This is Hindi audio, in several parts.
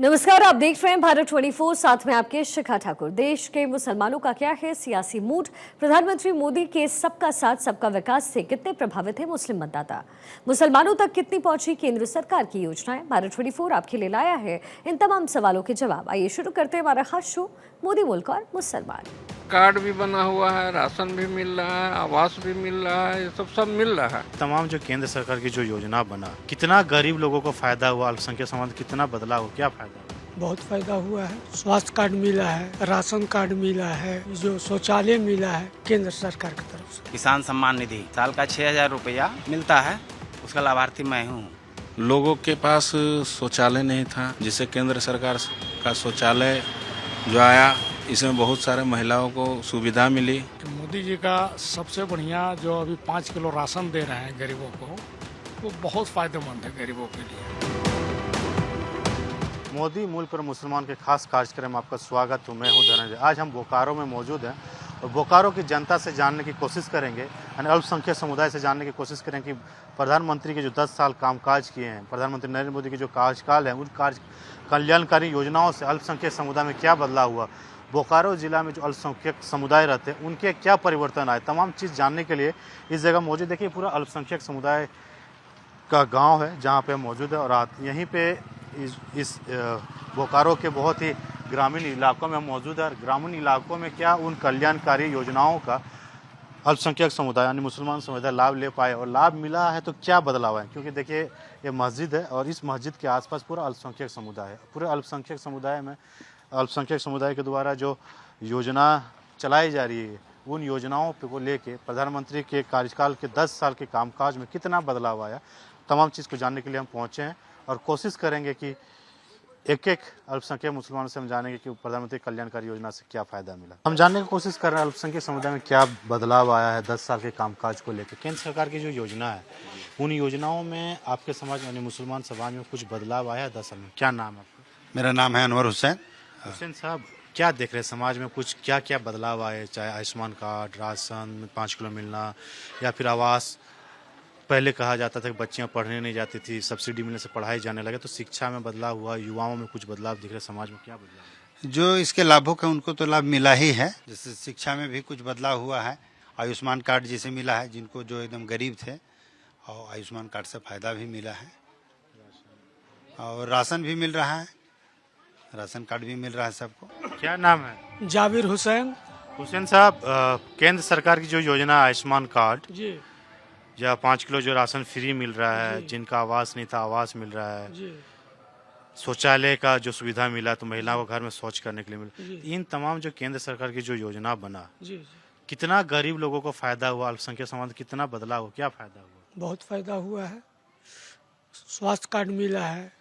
नमस्कार, आप देख रहे हैं भारत 24। साथ में आपके शिखा ठाकुर। देश के मुसलमानों का क्या है सियासी मूड? प्रधानमंत्री मोदी के सबका साथ सबका विकास से कितने प्रभावित है मुस्लिम मतदाता? मुसलमानों तक कितनी पहुंची केंद्र सरकार की योजनाएं? भारत 24 आपके लिए लाया है इन तमाम सवालों के जवाब। आइए शुरू करते हैं हमारा खास शो मोदी मुल्क और मुसलमान। कार्ड भी बना हुआ है, राशन भी मिल रहा है, आवास भी मिल रहा है, ये सब मिल रहा है। तमाम जो केंद्र सरकार की जो योजना बना, कितना गरीब लोगों को फायदा हुआ, अल्पसंख्यक समाज कितना बदलाव हुआ, क्या फायदा हुआ? बहुत फायदा हुआ है। स्वास्थ्य कार्ड मिला है, राशन कार्ड मिला है, जो शौचालय मिला है केंद्र सरकार की तरफ से। किसान सम्मान निधि साल का 6,000 रुपया मिलता है, उसका लाभार्थी मैं हूँ। लोगों के पास शौचालय नहीं था, जिससे केंद्र सरकार का शौचालय जो आया, इसमें बहुत सारे महिलाओं को सुविधा मिली। मोदी जी का सबसे बढ़िया जो अभी 5 किलो राशन दे रहे हैं गरीबों को, वो बहुत फायदेमंद है गरीबों के लिए। मोदी मुल्क और मुसलमान के खास कार्यक्रम में आपका स्वागत हूँ। मैं हूँ धनंजय। आज हम बोकारो में मौजूद हैं और बोकारो की जनता से जानने की कोशिश करेंगे, यानी अल्पसंख्यक समुदाय से जानने की कोशिश करेंगे कि प्रधानमंत्री के जो 10 साल कामकाज किए हैं, प्रधानमंत्री नरेंद्र मोदी के जो कार्यकाल है, उन कल्याणकारी योजनाओं से अल्पसंख्यक समुदाय में क्या बदलाव हुआ, बोकारो जिला में जो अल्पसंख्यक समुदाय रहते हैं उनके क्या परिवर्तन आए, तमाम चीज़ जानने के लिए इस जगह मौजूद। देखिए, पूरा अल्पसंख्यक समुदाय का गांव है जहां पे मौजूद है और यहीं पे इस बोकारो के बहुत ही ग्रामीण इलाकों में मौजूद है। और ग्रामीण इलाकों में क्या उन कल्याणकारी योजनाओं का अल्पसंख्यक समुदाय यानी मुसलमान समुदाय लाभ ले पाए और लाभ मिला है तो क्या बदलाव है? क्योंकि देखिए, ये मस्जिद है और इस मस्जिद के आसपास पूरा अल्पसंख्यक समुदाय है। पूरे अल्पसंख्यक समुदाय में अल्पसंख्यक समुदाय के द्वारा जो योजना चलाई जा रही है, उन योजनाओं को लेके प्रधानमंत्री के कार्यकाल के 10 साल के कामकाज में कितना बदलाव आया, तमाम चीज़ को जानने के लिए हम पहुँचे हैं और कोशिश करेंगे कि एक एक अल्पसंख्यक मुसलमानों से हम जानेंगे कि प्रधानमंत्री कल्याणकारी योजना से क्या फ़ायदा मिला। हम जानने की कोशिश कर रहे हैं अल्पसंख्यक समुदाय में क्या बदलाव आया है 10 साल के कामकाज को लेकर। केंद्र सरकार की जो योजना है, उन योजनाओं में आपके समाज यानी मुसलमान समाज में कुछ बदलाव आया है 10 साल में? क्या नाम है आपका? मेरा नाम है अनवर हुसैन। हुसैन साहब, क्या देख रहे हैं समाज में कुछ क्या क्या बदलाव आए, चाहे आयुष्मान कार्ड, राशन 5 किलो मिलना या फिर आवास? पहले कहा जाता था कि बच्चियां पढ़ने नहीं जाती थी, सब्सिडी मिलने से पढ़ाई जाने लगे, तो शिक्षा में बदलाव हुआ, युवाओं में कुछ बदलाव दिख रहे, समाज में क्या बदलाव? जो इसके लाभुक है उनको तो लाभ मिला ही है। जैसे शिक्षा में भी कुछ बदलाव हुआ है, आयुष्मान कार्ड जिसे मिला है, जिनको जो एकदम गरीब थे और आयुष्मान कार्ड से फ़ायदा भी मिला है, और राशन भी मिल रहा है, राशन कार्ड भी मिल रहा है सबको। क्या नाम है? जाबिर हुसैन। हुसैन साहब, केंद्र सरकार की जो योजना है आयुष्मान कार्ड जी या 5 किलो जो राशन फ्री मिल रहा है, जिनका आवास नहीं था आवास मिल रहा है, जी शौचालय का जो सुविधा मिला तो महिलाओं को घर में शौच करने के लिए मिला, इन तमाम जो केंद्र सरकार की जो योजना बना, जी जी कितना गरीब लोगों को फायदा हुआ, अल्पसंख्यक समाज कितना बदलाव हुआ, क्या फायदा हुआ? बहुत फायदा हुआ है। स्वास्थ्य कार्ड मिला है,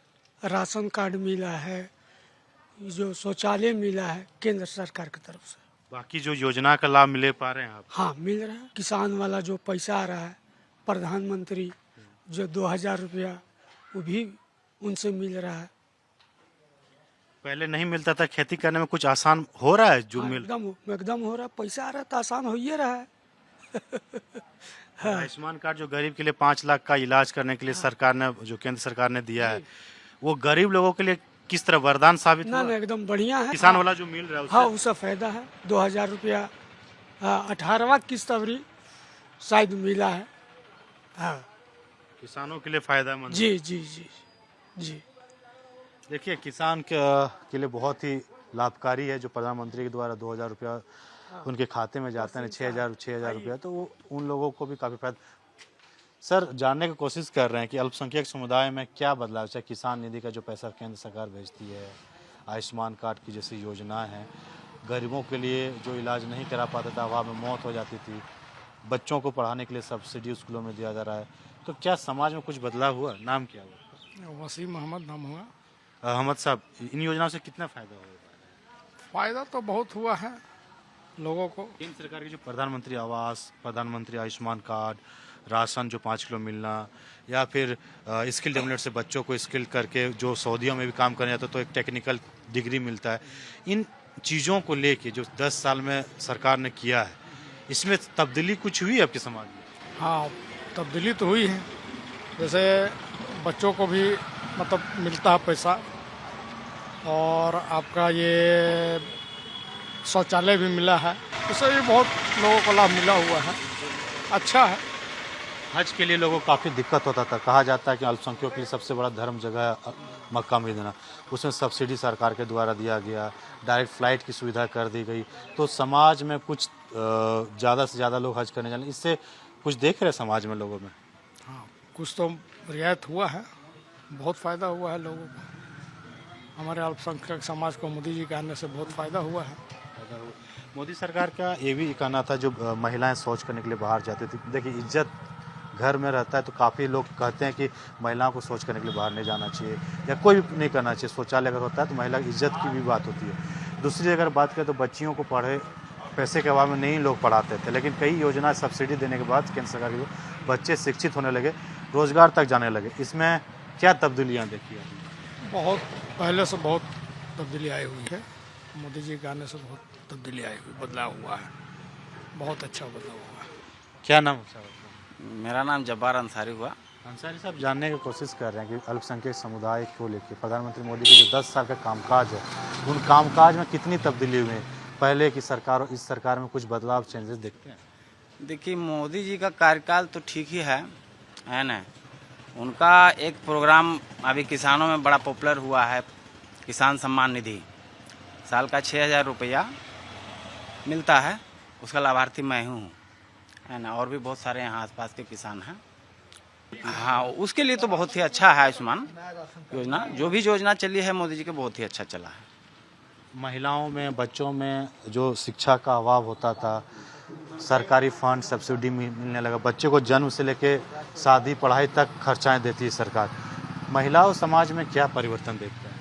राशन कार्ड मिला है, जो शौचालय मिला है केंद्र सरकार की तरफ से। बाकी जो योजना का लाभ मिले पा रहे हैं आप? हाँ, मिल रहा है। किसान वाला जो पैसा आ रहा है, प्रधानमंत्री जो 2,000 रुपया, वो भी उनसे मिल रहा है। पहले नहीं मिलता था, खेती करने में कुछ आसान हो रहा है जो मिल? एकदम हो रहा है। पैसा आ रहा है तो आसान हो ही रहा है। आयुष्मान कार्ड जो गरीब के लिए 5 लाख का इलाज करने के लिए सरकार ने, जो केंद्र सरकार ने दिया है, वो गरीब लोगों के लिए किस तरह वरदान साबित हुआ? ना एकदम बढ़िया है। किसान वाला जो मिल रहा है हाँ, उससे फायदा है। 2,000 रुपया 18वां किस्त अवरी शायद मिला है। हाँ, किसानों के लिए फायदेमंद। जी जी जी जी। देखिए, किसान के लिए बहुत ही लाभकारी है जो प्रधानमंत्री के द्वारा 2,000 रुपया उनके खाते में जाते हैं, 6,000 रुपया, तो वो उन लोगों को भी काफ़ी फायदा। सर, जानने की कोशिश कर रहे हैं कि अल्पसंख्यक समुदाय में क्या बदलाव, चाहे किसान निधि का जो पैसा केंद्र सरकार भेजती है, आयुष्मान कार्ड की जैसी योजना है, गरीबों के लिए जो इलाज नहीं करा पाता था, अभाव में मौत हो जाती थी, बच्चों को पढ़ाने के लिए सब्सिडी स्कूलों में दिया जा रहा है, तो क्या समाज में कुछ बदलाव हुआ? नाम क्या हुआ? वसीम मोहम्मद नाम हुआ। अहमद साहब, इन योजनाओं से कितना फायदा हुआ? फायदा तो बहुत हुआ है लोगों को। केंद्र सरकार की जो प्रधानमंत्री आवास, प्रधानमंत्री आयुष्मान कार्ड, राशन जो 5 किलो मिलना, या फिर स्किल डेवलपमेंट से बच्चों को स्किल करके जो सऊदीयों में भी काम करने जाता है तो एक टेक्निकल डिग्री मिलता है, इन चीज़ों को लेके जो 10 साल में सरकार ने किया है, इसमें तब्दीली कुछ हुई आपके समाज में? हाँ, तब्दीली तो हुई है। जैसे बच्चों को भी मतलब मिलता है पैसा, और आपका ये शौचालय भी मिला है, इससे भी बहुत लोगों को लाभ मिला हुआ है, अच्छा है। हज के लिए लोगों को काफ़ी दिक्कत होता था। कहा जाता है कि अल्पसंख्यकों के लिए सबसे बड़ा धर्म जगह मक्का मदीना, उसमें सब्सिडी सरकार के द्वारा दिया गया, डायरेक्ट फ़्लाइट की सुविधा कर दी गई, तो समाज में कुछ ज़्यादा से ज़्यादा लोग हज करने जाने, इससे कुछ देख रहे समाज में लोगों में। हाँ, कुछ तो रियायत हुआ है, बहुत फ़ायदा हुआ है लोगों को। हमारे अल्पसंख्यक समाज को मोदी जी के आने से बहुत फ़ायदा हुआ है। मोदी सरकार का ये भी कहना था, जो महिलाएं शौच करने के लिए बाहर जाती थी, देखिए इज्जत घर में रहता है तो काफ़ी लोग कहते हैं कि महिलाओं को शौच करने के लिए बाहर नहीं जाना चाहिए या कोई भी नहीं करना चाहिए। शौचालय अगर होता है तो महिला की इज्जत की भी बात होती है। दूसरी अगर बात करें तो बच्चियों को पैसे के अभाव में नहीं लोग पढ़ाते थे, लेकिन कई योजना सब्सिडी देने के बाद केंद्र सरकार के बच्चे शिक्षित होने लगे, रोजगार तक जाने लगे। इसमें क्या तब्दीलियाँ देखी आपने? बहुत पहले से बहुत तब्दीली आई हुई है, मोदी जी के आने से बहुत तब्दीली आई हुई, बदलाव हुआ है, बहुत अच्छा बदलाव हुआ है। क्या नाम है? मेरा नाम जब्बार अंसारी हुआ। अंसारी साहब, जानने की कोशिश कर रहे हैं कि अल्पसंख्यक समुदाय को लेकर प्रधानमंत्री मोदी के जो 10 साल का कामकाज है, उन कामकाज में कितनी तब्दीली हुई है? पहले की सरकार और इस सरकार में कुछ बदलाव, चेंजेस देखते हैं? देखिए, मोदी जी का कार्यकाल तो ठीक ही है ना। उनका एक प्रोग्राम अभी किसानों में बड़ा पॉपुलर हुआ है, किसान सम्मान निधि, साल का 6,000 रुपया मिलता है, उसका लाभार्थी मैं हूँ, है ना। और भी बहुत सारे यहाँ आसपास के किसान हैं। हाँ, उसके लिए तो बहुत ही अच्छा है आयुष्मान योजना। जो भी योजना चली है मोदी जी के, बहुत ही अच्छा चला है। महिलाओं में, बच्चों में जो शिक्षा का अभाव होता था, सरकारी फंड सब्सिडी मिलने लगा, बच्चे को जन्म से लेके शादी पढ़ाई तक खर्चाएं देती है सरकार। महिलाओं समाज में क्या परिवर्तन देखते हैं?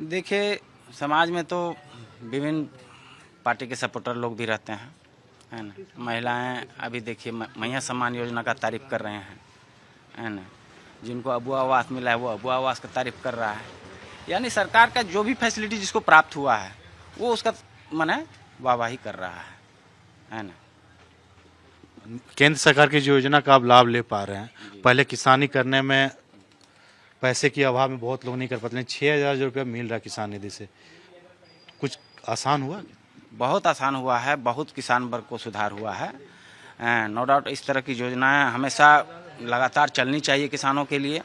देखिए, समाज में तो विभिन्न पार्टी के सपोर्टर लोग भी रहते हैं, है ना। महिलाएं अभी देखिए मैया सम्मान योजना का तारीफ कर रहे हैं, है ना। जिनको अबुआ आवास मिला है वो अबुआ आवास का तारीफ कर रहा है। यानी सरकार का जो भी फैसिलिटी जिसको प्राप्त हुआ है वो उसका माने वाहवाही कर रहा है ना। केंद्र सरकार की जो योजना का आप लाभ ले पा रहे हैं, पहले किसानी करने में पैसे के अभाव में बहुत लोग नहीं कर पाते, लेकिन 6,000 रुपया मिल रहा है किसान निधि से, कुछ आसान हुआ? बहुत आसान हुआ है, बहुत किसान वर्ग को सुधार हुआ है। नो डाउट इस तरह की योजनाएं हमेशा लगातार चलनी चाहिए किसानों के लिए।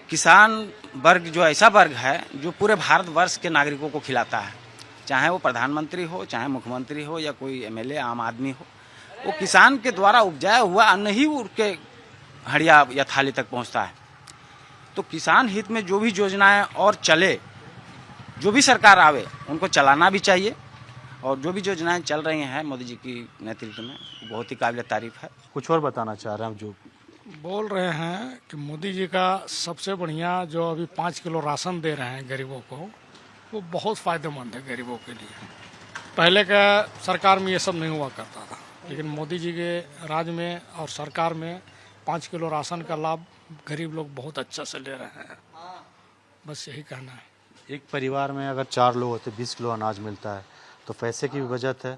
किसान वर्ग जो ऐसा वर्ग है जो पूरे भारतवर्ष के नागरिकों को खिलाता है, चाहे वो प्रधानमंत्री हो, चाहे मुख्यमंत्री हो, या कोई एमएलए आम आदमी हो, वो किसान के द्वारा उपजाया हुआ अन्न ही उनके हड़िया या थाली तक पहुंचता है। तो किसान हित में जो भी योजनाएं और चले, जो भी सरकार आवे, उनको चलाना भी चाहिए। और जो भी योजनाएं चल रही हैं मोदी जी की नेतृत्व में, बहुत ही काबिल तारीफ है। कुछ और बताना चाह रहे हैं? जो बोल रहे हैं कि मोदी जी का सबसे बढ़िया जो अभी 5 किलो राशन दे रहे हैं गरीबों को, वो बहुत फ़ायदेमंद है गरीबों के लिए। पहले का सरकार में ये सब नहीं हुआ करता था, लेकिन मोदी जी के राज में और सरकार में 5 किलो राशन का लाभ गरीब लोग बहुत अच्छा से ले रहे हैं। बस यही कहना है। एक परिवार में अगर 4 लोग होते, 20 किलो अनाज मिलता है, तो पैसे की भी बचत है।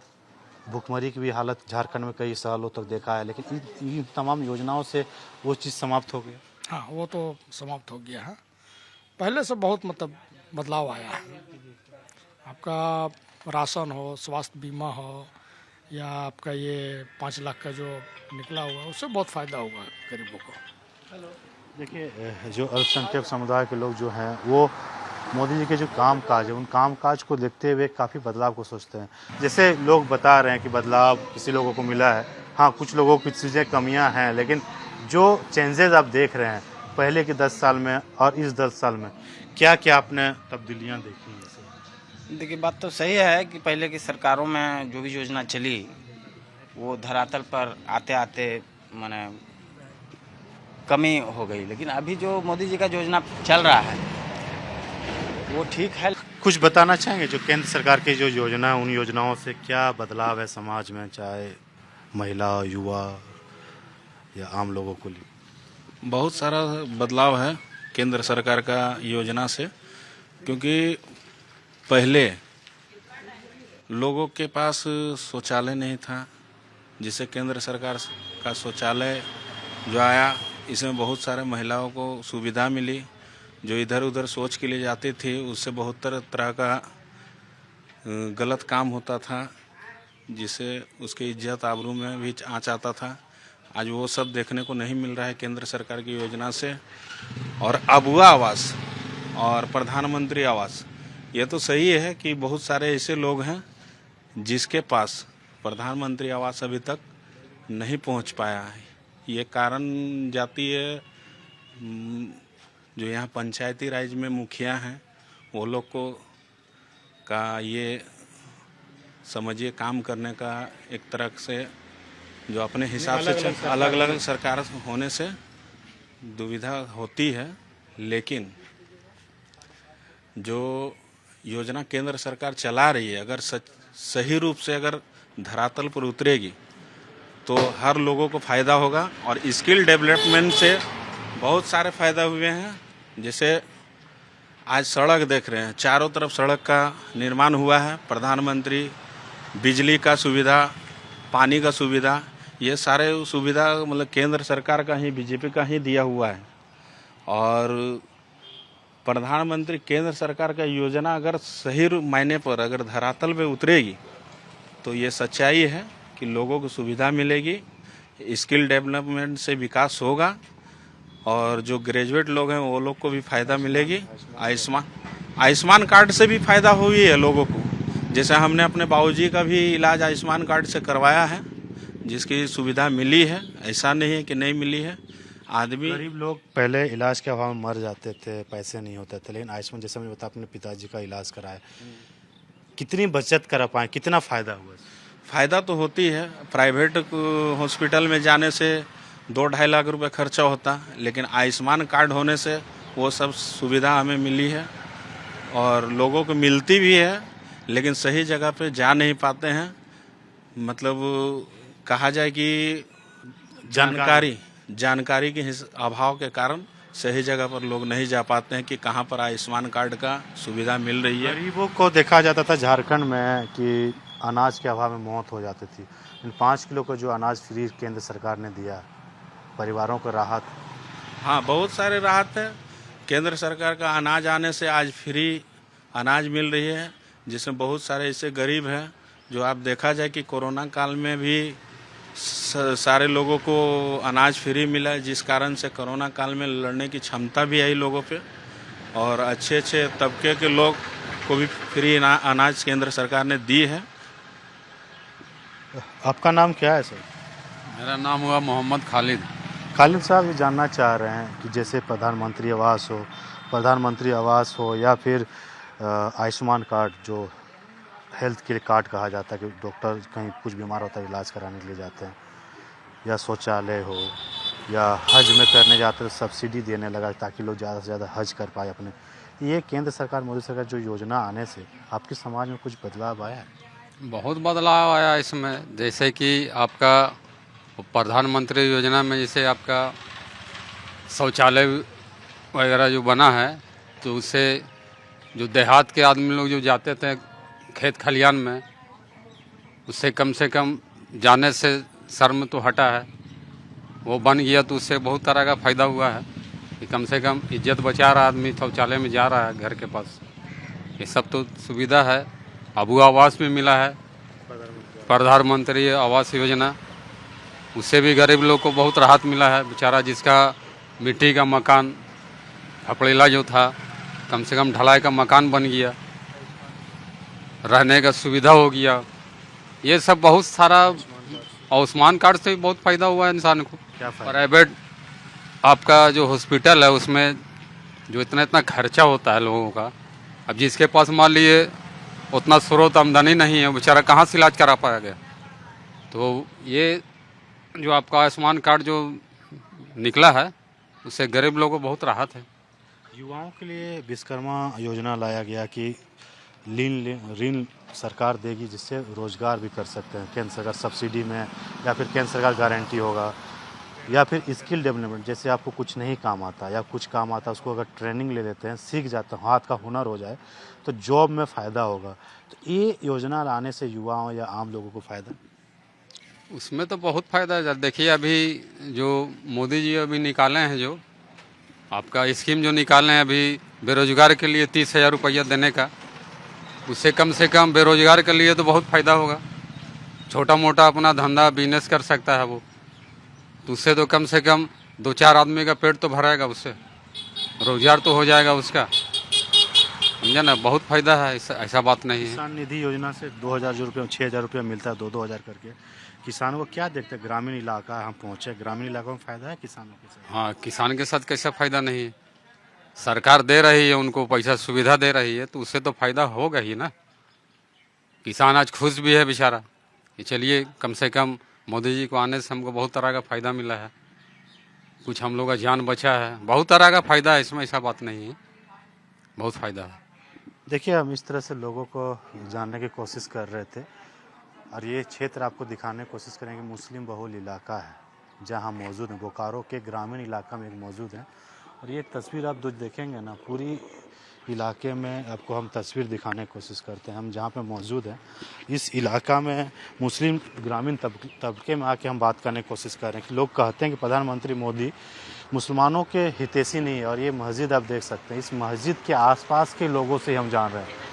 भुखमरी की भी हालत झारखंड में कई सालों तक देखा है, लेकिन इन तमाम योजनाओं से वो चीज़ समाप्त हो गया। हाँ, वो तो समाप्त हो गया है। पहले से बहुत मतलब बदलाव आया है। आपका राशन हो, स्वास्थ्य बीमा हो, या आपका ये 5 लाख का जो निकला हुआ है, उससे बहुत फ़ायदा हुआ है गरीबों को। देखिए, जो अल्पसंख्यक समुदाय के लोग जो हैं, वो मोदी जी के जो काम काज है, उन काम काज को देखते हुए काफ़ी बदलाव को सोचते हैं। जैसे लोग बता रहे हैं कि बदलाव किसी लोगों को मिला है, हाँ कुछ लोगों की चीज़ें कमियां हैं, लेकिन जो चेंजेस आप देख रहे हैं पहले के 10 साल में और इस 10 साल में, क्या क्या आपने तब्दीलियाँ देखी हैं? देखिए, बात तो सही है कि पहले की सरकारों में जो भी योजना चली वो धरातल पर आते आते माने कमी हो गई, लेकिन अभी जो मोदी जी का योजना चल रहा है वो ठीक है। कुछ बताना चाहेंगे जो केंद्र सरकार की जो योजना है, उन योजनाओं से क्या बदलाव है समाज में, चाहे महिला, युवा या आम लोगों को लिए? बहुत सारा बदलाव है केंद्र सरकार का योजना से, क्योंकि पहले लोगों के पास शौचालय नहीं था, जिससे केंद्र सरकार का शौचालय जो आया, इसमें बहुत सारे महिलाओं को सुविधा मिली, जो इधर उधर सोच के लिए जाते थे उससे बहुत तरह का गलत काम होता था, जिससे उसकी इज्जत आबरू में भी आँच आता था। आज वो सब देखने को नहीं मिल रहा है केंद्र सरकार की योजना से। और अबुआ आवास और प्रधानमंत्री आवास, ये तो सही है कि बहुत सारे ऐसे लोग हैं जिसके पास प्रधानमंत्री आवास अभी तक नहीं पहुंच पाया है। ये कारण जातीय जो यहाँ पंचायती राज में मुखिया हैं वो लोग को का ये समझिए काम करने का एक तरह से जो अपने हिसाब से अलग अलग सरकार होने से दुविधा होती है। लेकिन जो योजना केंद्र सरकार चला रही है अगर सही रूप से अगर धरातल पर उतरेगी तो हर लोगों को फ़ायदा होगा। और स्किल डेवलपमेंट से बहुत सारे फ़ायदा हुए हैं। जैसे आज सड़क देख रहे हैं, चारों तरफ सड़क का निर्माण हुआ है। प्रधानमंत्री बिजली का सुविधा, पानी का सुविधा, ये सारे सुविधा मतलब केंद्र सरकार का ही, बीजेपी का ही दिया हुआ है। और प्रधानमंत्री केंद्र सरकार का योजना अगर सही मायने पर अगर धरातल पे उतरेगी तो ये सच्चाई है कि लोगों को सुविधा मिलेगी, स्किल डेवलपमेंट से विकास होगा और जो ग्रेजुएट लोग हैं वो लोग को भी फ़ायदा मिलेगी। आयुष्मान कार्ड से भी फ़ायदा हुई है लोगों को। जैसे हमने अपने बाबूजी का भी इलाज आयुष्मान कार्ड से करवाया है, जिसकी सुविधा मिली है, ऐसा नहीं है कि नहीं मिली है। आदमी गरीब लोग पहले इलाज के अभाव में मर जाते थे, पैसे नहीं होते थे, लेकिन आयुष्मान जैसे मैंने बताया अपने पिताजी का इलाज कराया, कितनी बचत करा पाए, कितना फ़ायदा हुआ? फ़ायदा तो होती है। प्राइवेट हॉस्पिटल में जाने से 2-2.5 लाख रुपए खर्चा होता, लेकिन आयुष्मान कार्ड होने से वो सब सुविधा हमें मिली है और लोगों को मिलती भी है, लेकिन सही जगह पे जा नहीं पाते हैं। मतलब कहा जाए कि जानकारी के अभाव के कारण सही जगह पर लोग नहीं जा पाते हैं कि कहाँ पर आयुष्मान कार्ड का सुविधा मिल रही है। गरीबों को देखा जाता था झारखंड में कि अनाज के अभाव में मौत हो जाती थी। इन 5 किलो का जो अनाज फ्री केंद्र सरकार ने दिया, परिवारों को राहत। हाँ, बहुत सारे राहत है। केंद्र सरकार का अनाज आने से आज फ्री अनाज मिल रही है, जिसमें बहुत सारे ऐसे गरीब हैं जो आप देखा जाए कि कोरोना काल में भी सारे लोगों को अनाज फ्री मिला, जिस कारण से कोरोना काल में लड़ने की क्षमता भी आई लोगों पे और अच्छे अच्छे तबके के लोग को भी फ्री अनाज केंद्र सरकार ने दी है। आपका नाम क्या है सर? मेरा नाम हुआ मोहम्मद खालिद। खालिद साहब, ये जानना चाह रहे हैं कि जैसे प्रधानमंत्री आवास हो या फिर आयुष्मान कार्ड जो हेल्थ के कार्ड कहा जाता है कि डॉक्टर कहीं कुछ बीमार होता है इलाज कराने के लिए जाते हैं, या शौचालय हो या हज में करने जाते हैं तो सब्सिडी देने लगा ताकि लोग ज़्यादा से ज़्यादा हज कर पाए अपने। ये केंद्र सरकार, मोदी सरकार जो योजना आने से आपके समाज में कुछ बदलाव आया है? बहुत बदलाव आया इसमें। जैसे कि आपका प्रधानमंत्री योजना में जैसे आपका शौचालय वगैरह जो बना है, तो उससे जो देहात के आदमी लोग जो जाते थे खेत खलियान में, उससे कम जाने से शर्म तो हटा है। वो बन गया तो उससे बहुत तरह का फ़ायदा हुआ है कि कम से कम इज्जत बचा रहा आदमी, शौचालय में जा रहा है घर के पास। ये सब तो सुविधा है। अबू आवास भी मिला है, प्रधानमंत्री आवास योजना, उससे भी गरीब लोग को बहुत राहत मिला है। बेचारा जिसका मिट्टी का मकान खपड़ेला जो था, कम से कम ढलाई का मकान बन गया, रहने का सुविधा हो गया। ये सब बहुत सारा आयुष्मान कार्ड से भी बहुत फ़ायदा हुआ है इंसान को। प्राइवेट आपका जो हॉस्पिटल है उसमें जो इतना खर्चा होता है लोगों का, अब जिसके पास मान लिए उतना स्रोत आमदनी नहीं है, बेचारा कहाँ से इलाज करा पाएगा। तो ये जो आपका आयुष्मान कार्ड जो निकला है उससे गरीब लोगों को बहुत राहत है। युवाओं के लिए विश्वकर्मा योजना लाया गया कि ऋण सरकार देगी जिससे रोजगार भी कर सकते हैं। केंद्र सरकार सब्सिडी में या फिर केंद्र सरकार गारंटी होगा, या फिर स्किल डेवलपमेंट, जैसे आपको कुछ नहीं काम आता या कुछ काम आता उसको अगर ट्रेनिंग ले लेते हैं, सीख जाते हैं, हाथ का हुनर हो जाए तो जॉब में फ़ायदा होगा। तो ये योजना लाने से युवाओं या आम लोगों को फ़ायदा? उसमें तो बहुत फ़ायदा है। देखिए अभी जो मोदी जी अभी निकाले हैं जो आपका स्कीम जो निकाले हैं अभी बेरोजगार के लिए 30,000 रुपया देने का, उससे कम से कम बेरोजगार के लिए तो बहुत फ़ायदा होगा। छोटा मोटा अपना धंधा बिजनेस कर सकता है वो, तो उससे तो कम से कम 2-4 आदमी का पेट तो भराएगा, उससे रोजगार तो हो जाएगा उसका, समझे ना। बहुत फ़ायदा है, ऐसा बात नहीं है। किसान निधि योजना से 2,000 रुपये 6,000 रुपया मिलता है, 2-2 हज़ार करके। किसानों को क्या देखते हैं? ग्रामीण इलाका हम पहुँचे, ग्रामीण इलाकों में फ़ायदा है किसानों के साथ? हाँ, किसान के साथ कैसा फ़ायदा नहीं है? सरकार दे रही है उनको पैसा, सुविधा दे रही है, तो उससे तो फ़ायदा होगा ही ना। किसान आज खुश भी है बेचारा कि चलिए कम से कम मोदी जी को आने से हमको बहुत तरह का फ़ायदा मिला है, कुछ हम लोग का जान बचा है, बहुत तरह का फ़ायदा है इसमें, ऐसा बात नहीं है, बहुत फ़ायदा है। देखिए, हम इस तरह से लोगों को जानने की कोशिश कर रहे थे और ये क्षेत्र आपको दिखाने की कोशिश करेंगे। मुस्लिम बहुल इलाका है जहाँ हम मौजूद हैं, बोकारो के ग्रामीण इलाका में एक मौजूद है। और ये तस्वीर आप जो देखेंगे ना, पूरी इलाके में आपको हम तस्वीर दिखाने की कोशिश करते हैं। हम जहाँ पे मौजूद हैं इस इलाका में मुस्लिम ग्रामीण तबके में आके हम बात करने की कोशिश कर रहे हैं कि लोग कहते हैं कि प्रधानमंत्री मोदी मुसलमानों के हितैषी नहीं है। और ये मस्जिद आप देख सकते हैं, इस मस्जिद के आसपास के लोगों से हम जान रहे हैं